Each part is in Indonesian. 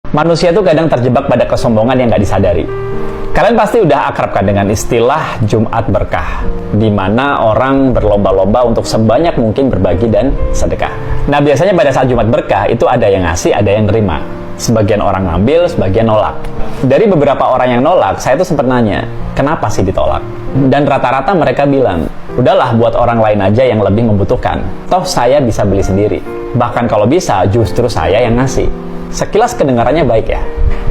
Manusia tuh kadang terjebak pada kesombongan yang nggak disadari. Kalian pasti udah akrab kan dengan istilah Jumat Berkah, di mana orang berlomba-lomba untuk sebanyak mungkin berbagi dan sedekah. Nah, biasanya pada saat Jumat Berkah itu ada yang ngasih, ada yang nerima. Sebagian orang ngambil, sebagian nolak. Dari beberapa orang yang nolak, saya tuh sempat nanya, kenapa sih ditolak? Dan rata-rata mereka bilang, udahlah buat orang lain aja yang lebih membutuhkan. Toh saya bisa beli sendiri. Bahkan kalau bisa, justru saya yang ngasih. Sekilas kedengarannya baik ya.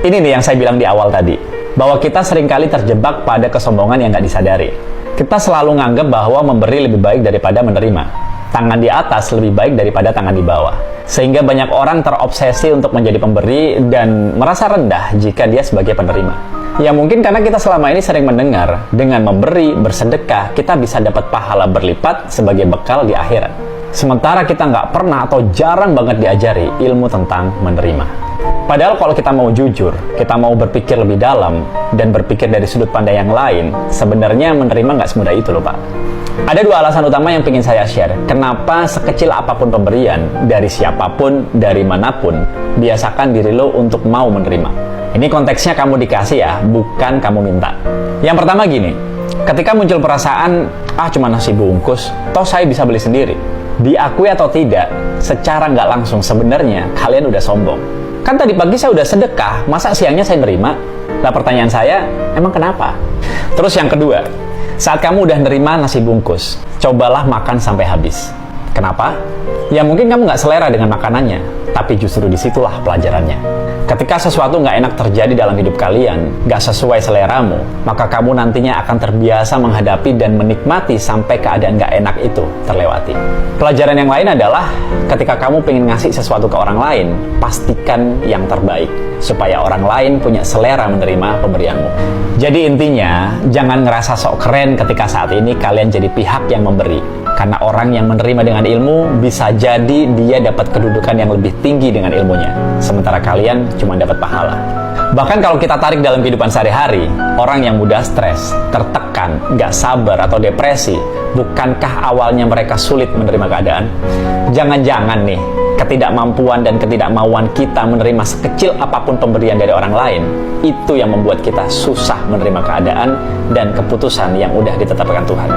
Ini nih yang saya bilang di awal tadi, bahwa kita seringkali terjebak pada kesombongan yang nggak disadari. Kita selalu nganggap bahwa memberi lebih baik daripada menerima. Tangan di atas lebih baik daripada tangan di bawah. Sehingga banyak orang terobsesi untuk menjadi pemberi dan merasa rendah jika dia sebagai penerima. Ya mungkin karena kita selama ini sering mendengar, dengan memberi, bersedekah, kita bisa dapat pahala berlipat sebagai bekal di akhirat. Sementara kita nggak pernah atau jarang banget diajari ilmu tentang menerima. Padahal kalau kita mau jujur, kita mau berpikir lebih dalam, dan berpikir dari sudut pandang yang lain, sebenarnya menerima nggak semudah itu loh Pak. Ada dua alasan utama yang ingin saya share, kenapa sekecil apapun pemberian, dari siapapun, dari manapun, biasakan diri lo untuk mau menerima. Ini konteksnya kamu dikasih ya, bukan kamu minta. Yang pertama gini, ketika muncul perasaan, cuma nasi bungkus, toh saya bisa beli sendiri. Diakui atau tidak, secara nggak langsung sebenarnya kalian udah sombong. Kan tadi pagi saya udah sedekah, masa siangnya saya nerima? Nah pertanyaan saya, emang kenapa? Terus yang kedua, saat kamu udah nerima nasi bungkus, cobalah makan sampai habis. Kenapa? Ya mungkin kamu nggak selera dengan makanannya, tapi justru disitulah pelajarannya. Ketika sesuatu nggak enak terjadi dalam hidup kalian, nggak sesuai seleramu, maka kamu nantinya akan terbiasa menghadapi dan menikmati sampai keadaan nggak enak itu terlewati. Pelajaran yang lain adalah, ketika kamu pengen ngasih sesuatu ke orang lain, pastikan yang terbaik, supaya orang lain punya selera menerima pemberianmu. Jadi intinya, jangan ngerasa sok keren ketika saat ini kalian jadi pihak yang memberi. Karena orang yang menerima dengan ilmu, bisa jadi dia dapat kedudukan yang lebih tinggi dengan ilmunya. Sementara kalian cuma dapat pahala. Bahkan kalau kita tarik dalam kehidupan sehari-hari, orang yang mudah stres, tertekan, nggak sabar atau depresi, bukankah awalnya mereka sulit menerima keadaan? Jangan-jangan nih, ketidakmampuan dan ketidakmauan kita menerima sekecil apapun pemberian dari orang lain, itu yang membuat kita susah menerima keadaan dan keputusan yang udah ditetapkan Tuhan.